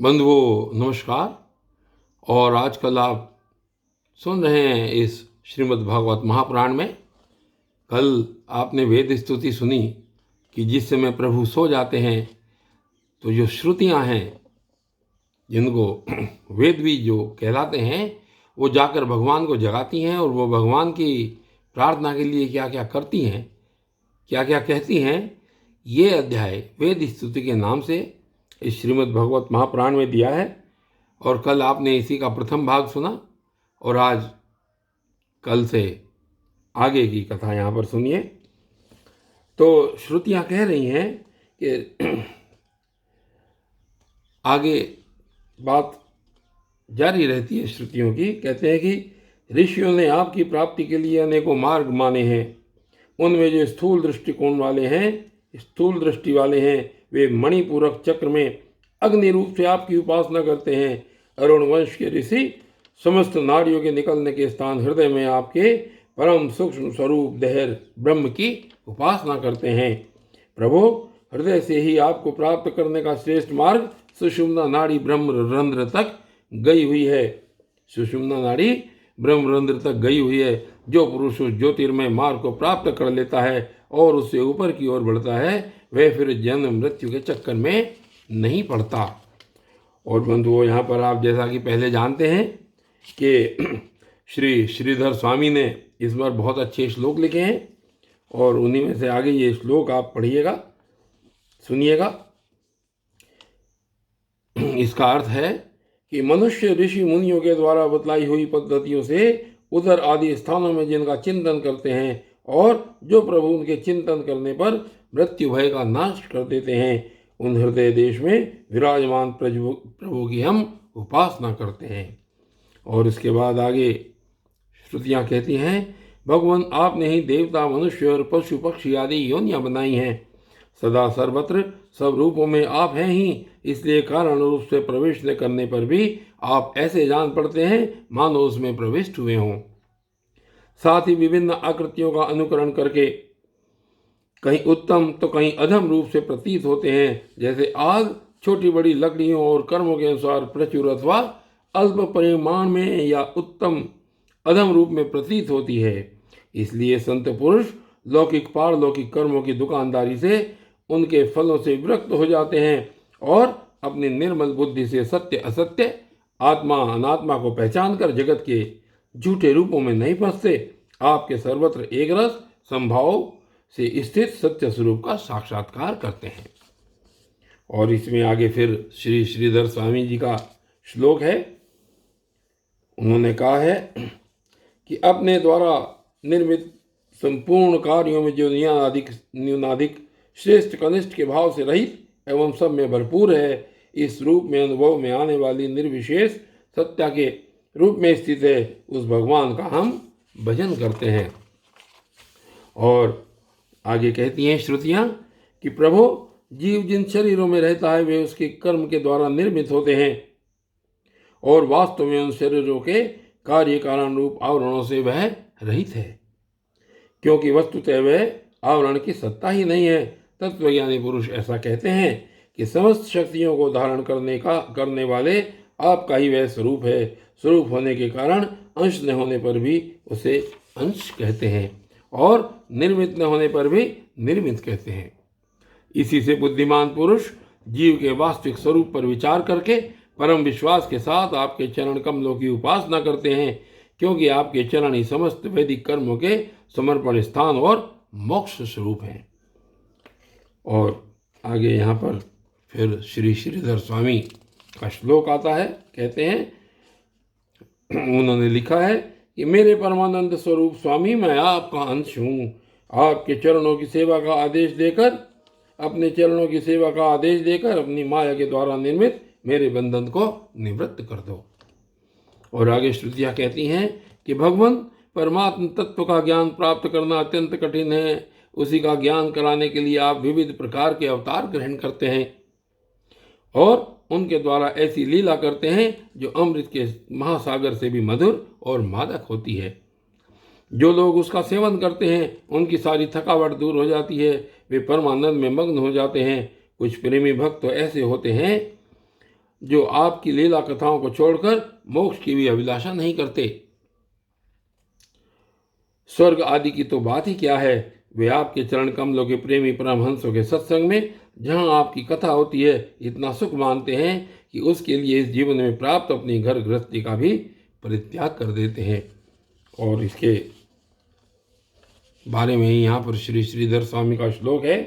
बंधुओं नमस्कार। और आजकल आप सुन रहे हैं इस श्रीमद् भागवत महापुराण में। कल आपने वेद स्तुति सुनी कि जिस समय प्रभु सो जाते हैं तो जो श्रुतियां हैं, जिनको वेद भी जो कहलाते हैं, वो जाकर भगवान को जगाती हैं और वो भगवान की प्रार्थना के लिए क्या क्या करती हैं, क्या क्या कहती हैं, ये अध्याय वेद स्तुति के नाम से इस श्रीमद् भागवत महापुराण में दिया है। और कल आपने इसी का प्रथम भाग सुना और आज कल से आगे की कथा यहाँ पर सुनिए। तो श्रुतियाँ कह रही हैं कि आगे बात जारी रहती है श्रुतियों की। कहते हैं कि ऋषियों ने आपकी प्राप्ति के लिए अनेकों मार्ग माने हैं। उनमें जो स्थूल दृष्टिकोण वाले हैं, स्थूल दृष्टि वाले हैं, वे मणिपूरक चक्र में अग्नि रूप से आपकी उपासना करते हैं। अरुण वंश के ऋषि समस्त नारियों के निकलने के स्थान हृदय में आपके परम सूक्ष्म स्वरूप देहर ब्रह्म की उपासना करते हैं। प्रभु, हृदय से ही आपको प्राप्त करने का श्रेष्ठ मार्ग सुषुम्ना नाड़ी ब्रह्म रंध्र तक गई हुई है। सुषुम्ना नाड़ी ब्रह्म रंध्र तक गई हुई है। जो पुरुष उस ज्योतिर्मय मार्ग को प्राप्त कर लेता है और उससे ऊपर की ओर बढ़ता है, वह फिर जन्म मृत्यु के चक्कर में नहीं पड़ता। और बंधुओं, यहाँ पर आप जैसा कि पहले जानते हैं कि श्री श्रीधर स्वामी ने इस बार बहुत अच्छे श्लोक लिखे हैं और उन्हीं में से आगे ये श्लोक आप पढ़िएगा, सुनिएगा। इसका अर्थ है कि मनुष्य ऋषि मुनियों के द्वारा बतलाई हुई पद्धतियों से उधर आदि स्थानों में जिनका चिंतन करते हैं और जो प्रभु उनके चिंतन करने पर मृत्यु भय का नाश कर देते हैं, उन हृदय देश में विराजमान प्रभु की हम उपासना करते हैं। और इसके बाद आगे श्रुतियाँ कहती हैं, भगवान आपने ही देवता मनुष्य और पशु पक्षी आदि योनियाँ बनाई हैं। सदा सर्वत्र सब रूपों में आप हैं ही, इसलिए कारण रूप से प्रवेश न करने पर भी आप ऐसे जान पड़ते हैं मानो उसमें प्रविष्ट हुए हों। साथ ही विभिन्न आकृतियों का अनुकरण करके कहीं उत्तम तो कहीं अधम रूप से प्रतीत होते हैं। जैसे आग छोटी बड़ी लकड़ियों और कर्मों के अनुसार प्रचुर अथवा अल्प परिमाण में या उत्तम अधम रूप में प्रतीत होती है। इसलिए संत पुरुष लौकिक पारलौकिक कर्मों की दुकानदारी से उनके फलों से विरक्त हो जाते हैं और अपनी निर्मल बुद्धि से सत्य असत्य, आत्मा अनात्मा को पहचान कर जगत के झूठे रूपों में नहीं फंसते, आपके सर्वत्र एक रस संभाव से स्थित सत्य स्वरूप का साक्षात्कार करते हैं। और इसमें आगे फिर श्री श्रीधर स्वामी जी का श्लोक है। उन्होंने कहा है कि अपने द्वारा निर्मित संपूर्ण कार्यों में जो न्यूनाधिक श्रेष्ठ कनिष्ठ के भाव से रहित एवं सब में भरपूर है, इस रूप में अनुभव में आने वाली निर्विशेष सत्या के रूप में स्थित है, उस भगवान का हम भजन करते हैं। और आगे कहती हैं श्रुतियाँ कि प्रभु, जीव जिन शरीरों में रहता है वे उसके कर्म के द्वारा निर्मित होते हैं और वास्तव में उन शरीरों के कार्य कारण रूप आवरणों से वह रहित है, क्योंकि वस्तुतः वह आवरण की सत्ता ही नहीं है। तत्वज्ञानी पुरुष ऐसा कहते हैं कि समस्त शक्तियों को धारण करने वाले आपका ही वह स्वरूप है। स्वरूप होने के कारण अंश न होने पर भी उसे अंश कहते हैं और निर्मित न होने पर भी निर्मित कहते हैं। इसी से बुद्धिमान पुरुष जीव के वास्तविक स्वरूप पर विचार करके परम विश्वास के साथ आपके चरण कमलों की उपासना करते हैं, क्योंकि आपके चरण ही समस्त वैदिक कर्मों के समर्पण स्थान और मोक्ष स्वरूप हैं। और आगे यहाँ पर फिर श्री श्रीधर स्वामी का श्लोक आता है। कहते हैं, उन्होंने लिखा है कि मेरे परमानंद स्वरूप स्वामी, मैं आपका अंश हूँ। आपके चरणों की सेवा का आदेश देकर अपनी माया के द्वारा निर्मित मेरे बंधन को निवृत्त कर दो। और आगे श्रुतियाँ कहती हैं कि भगवान परमात्म तत्व का ज्ञान प्राप्त करना अत्यंत कठिन है। उसी का ज्ञान कराने के लिए आप विविध प्रकार के अवतार ग्रहण करते हैं और उनके द्वारा ऐसी लीला करते हैं जो अमृत के महासागर से भी मधुर और मादक होती है। जो लोग उसका सेवन करते हैं उनकी सारी थकावट दूर हो जाती है, वे परमानंद में मग्न हो जाते हैं। कुछ प्रेमी भक्त तो ऐसे होते हैं जो आपकी लीला कथाओं को छोड़कर मोक्ष की भी अभिलाषा नहीं करते। स्वर्ग आदि की तो बात ही क्या है, वे आपके चरण कमलों के प्रेमी परमहंसों के सत्संग में जहां आपकी कथा होती है इतना सुख मानते हैं कि उसके लिए इस जीवन में प्राप्त अपनी घर गृहस्थी का भी परित्याग कर देते हैं। और इसके बारे में ही यहाँ पर श्री श्रीधर स्वामी का श्लोक है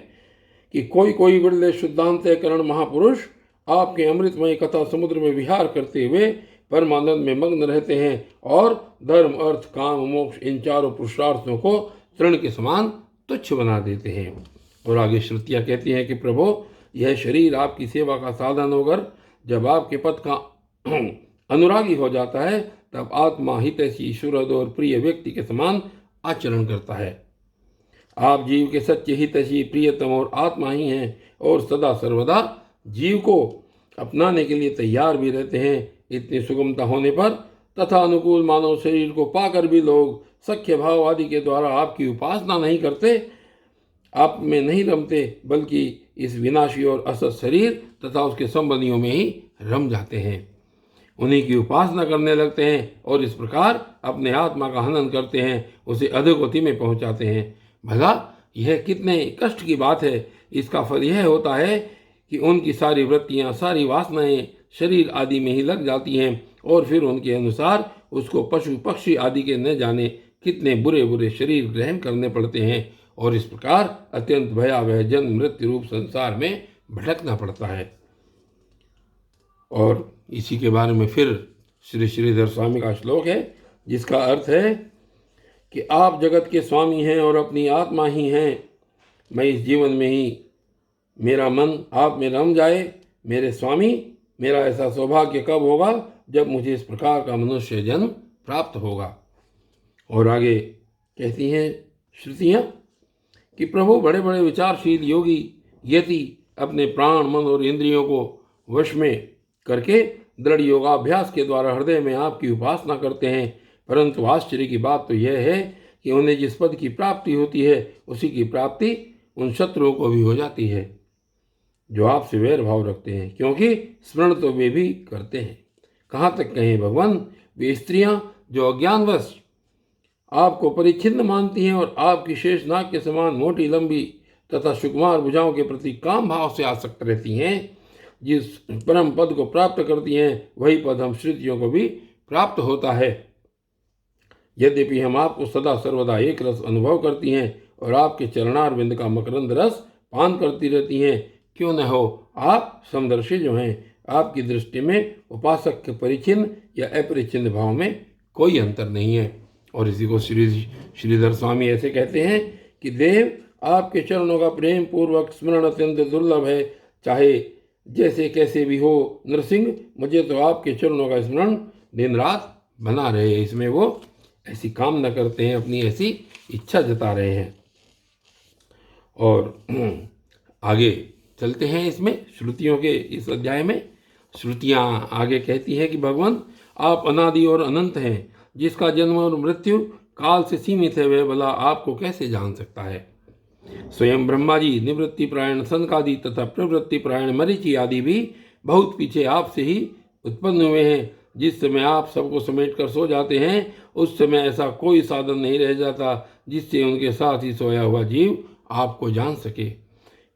कि कोई कोई बिरले शुद्धांतःकरण महापुरुष आपके अमृतमय कथा समुद्र में विहार करते हुए परमानंद में मग्न रहते हैं और धर्म अर्थ काम मोक्ष इन चारों पुरुषार्थों को तृण के समान तुच्छ बना देते हैं। और आगे श्रुतियाँ कहती हैं कि प्रभु यह शरीर आपकी सेवा का साधन होकर जब आपके पद का अनुरागी हो जाता है तब आत्मा हितैषी सुहृद और प्रिय व्यक्ति के समान आचरण करता है। आप जीव के सच्चे हितैषी प्रियतम और आत्मा ही हैं और सदा सर्वदा जीव को अपनाने के लिए तैयार भी रहते हैं। इतनी सुगमता होने पर तथा अनुकूल मानव शरीर को पाकर भी लोग सख्य भाव आदि के द्वारा आपकी उपासना नहीं करते, आप में नहीं रमते, बल्कि इस विनाशी और असत शरीर तथा उसके संबंधियों में ही रम जाते हैं, उन्हीं की उपासना करने लगते हैं और इस प्रकार अपने आत्मा का हनन करते हैं, उसे अधोगति में पहुंचाते हैं। भला यह कितने कष्ट की बात है। इसका फल यह होता है कि उनकी सारी वृत्तियां सारी वासनाएं शरीर आदि में ही लग जाती हैं और फिर उनके अनुसार उसको पशु पक्षी आदि के न जाने कितने बुरे बुरे शरीर ग्रहण करने पड़ते हैं और इस प्रकार अत्यंत भयावह जन्म मृत्यु रूप संसार में भटकना पड़ता है। और इसी के बारे में फिर श्री श्रीधर स्वामी का श्लोक है जिसका अर्थ है कि आप जगत के स्वामी हैं और अपनी आत्मा ही हैं। मैं इस जीवन में ही मेरा मन आप में रम जाए। मेरे स्वामी, मेरा ऐसा सौभाग्य कब होगा जब मुझे इस प्रकार का मनुष्य जन्म प्राप्त होगा। और आगे कहती हैं श्रुतियाँ कि प्रभु बड़े बड़े विचारशील योगी यति अपने प्राण मन और इंद्रियों को वश में करके दृढ़ योगाभ्यास के द्वारा हृदय में आपकी उपासना करते हैं, परंतु आश्चर्य की बात तो यह है कि उन्हें जिस पद की प्राप्ति होती है उसी की प्राप्ति उन शत्रुओं को भी हो जाती है जो आपसे वैर भाव रखते हैं, क्योंकि स्मरण तो वे भी करते हैं। कहाँ तक कहें भगवान, वे स्त्रियां जो अज्ञानवश आपको परिच्छिन्न मानती हैं और आपकी शेष नाग के समान मोटी लंबी तथा सुकुमार भुजाओं के प्रति काम भाव से आसक्त रहती हैं, जिस परम पद को प्राप्त करती हैं वही पद हम श्रुतियों को भी प्राप्त होता है। यद्यपि हम आपको सदा सर्वदा एक रस अनुभव करती हैं और आपके चरणारविंद का मकरंद रस पान करती रहती हैं, क्यों न हो आप समदर्शी जो हैं, आपकी दृष्टि में उपासक के परिचिन्न या अपरिचिन्न भाव में कोई अंतर नहीं है। और इसी को श्रीधर स्वामी ऐसे कहते हैं कि देव आपके चरणों का प्रेम पूर्वक स्मरण अत्यंत दुर्लभ है, चाहे जैसे कैसे भी हो नरसिंह, मुझे तो आपके चरणों का स्मरण दिन रात बना रहे। इसमें वो ऐसी कामना करते हैं, अपनी ऐसी इच्छा जता रहे हैं। और आगे चलते हैं इसमें श्रुतियों के इस अध्याय में। श्रुतियाँ आगे कहती है कि भगवान आप अनादि और अनंत हैं, जिसका जन्म और मृत्यु काल से सीमित है वह भला आपको कैसे जान सकता है। स्वयं ब्रह्मा जी, निवृत्ति प्रायण सनकादि तथा प्रवृत्ति प्रायण मरीचि आदि भी बहुत पीछे आपसे ही उत्पन्न हुए हैं। जिस समय आप सबको समेट कर सो जाते हैं उस समय ऐसा कोई साधन नहीं रह जाता जिससे उनके साथ ही सोया हुआ जीव आपको जान सके,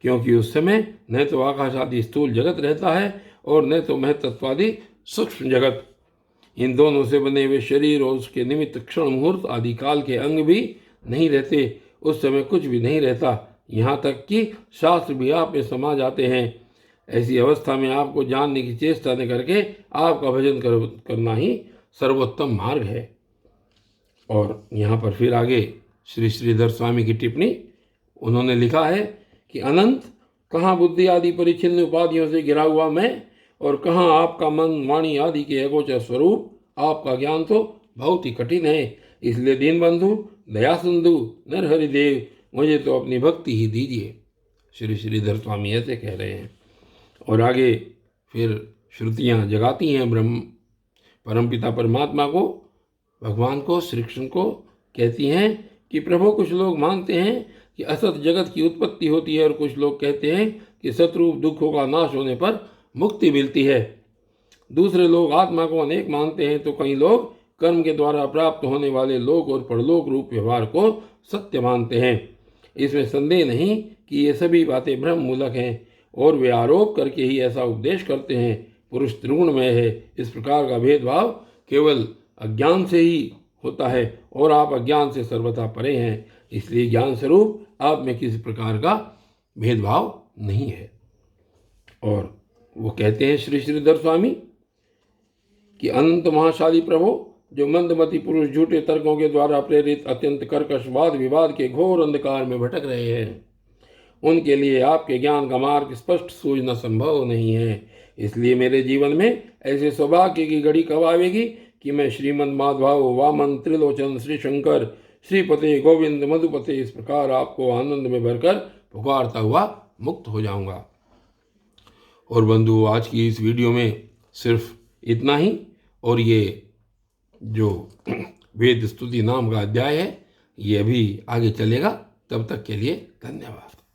क्योंकि उस समय न तो आकाश आदि स्थूल जगत रहता है और न तो महतत्वादि सूक्ष्म जगत। इन दोनों से बने हुए शरीर और उसके निमित्त क्षण मुहूर्त आदि काल के अंग भी नहीं रहते। उस समय कुछ भी नहीं रहता, यहाँ तक कि शास्त्र भी आप में समा जाते हैं। ऐसी अवस्था में आपको जानने की चेष्टा न करके आपका भजन करना ही सर्वोत्तम मार्ग है। और यहाँ पर फिर आगे श्री श्रीधर स्वामी की टिप्पणी उन्होंने लिखा है कि अनंत, कहाँ बुद्धि आदि परिच्छिन्न उपाधियों से घिरा हुआ मैं और कहाँ आपका मन वाणी आदि के अगोचर स्वरूप, आपका ज्ञान तो बहुत ही कठिन है। इसलिए दीनबंधु दया सिंधु नरहरिदेव, मुझे तो अपनी भक्ति ही दीजिए। श्री श्रीधर स्वामी ऐसे कह रहे हैं। और आगे फिर श्रुतियाँ जगाती हैं ब्रह्म परमपिता परमात्मा को, भगवान को, श्री कृष्ण को, कहती हैं कि प्रभु कुछ लोग मानते हैं कि असत जगत की उत्पत्ति होती है और कुछ लोग कहते हैं कि सतरूप दुखों का नाश होने पर मुक्ति मिलती है। दूसरे लोग आत्मा को अनेक मानते हैं तो कई लोग कर्म के द्वारा प्राप्त होने वाले लोक और परलोक रूप व्यवहार को सत्य मानते हैं। इसमें संदेह नहीं कि ये सभी बातें भ्रम मूलक हैं और वे आरोप करके ही ऐसा उपदेश करते हैं। पुरुष त्रिगुणमय है। इस प्रकार का भेदभाव केवल अज्ञान से ही होता है और आप अज्ञान से सर्वथा परे हैं। इसलिए ज्ञान स्वरूप आप में किसी प्रकार का भेदभाव नहीं है। और वो कहते हैं श्री श्रीधर स्वामी कि अनंत महाशाली प्रभु, जो मंदमती पुरुष झूठे तर्कों के द्वारा प्रेरित अत्यंत कर्कश वाद विवाद के घोर अंधकार में भटक रहे हैं, उनके लिए आपके ज्ञान का मार्ग स्पष्ट सूझना संभव नहीं है। इसलिए मेरे जीवन में ऐसे सौभाग्य की घड़ी कब आवेगी कि मैं श्रीमद माधव, वामन, त्रिलोचन, श्री शंकर, श्रीपते, गोविंद, मधुपते इस प्रकार आपको आनंद में भरकर पुकारता हुआ मुक्त हो जाऊंगा। और बंधु, आज की इस वीडियो में सिर्फ इतना ही। और ये जो वेद स्तुति नाम का अध्याय है ये अभी आगे चलेगा। तब तक के लिए धन्यवाद।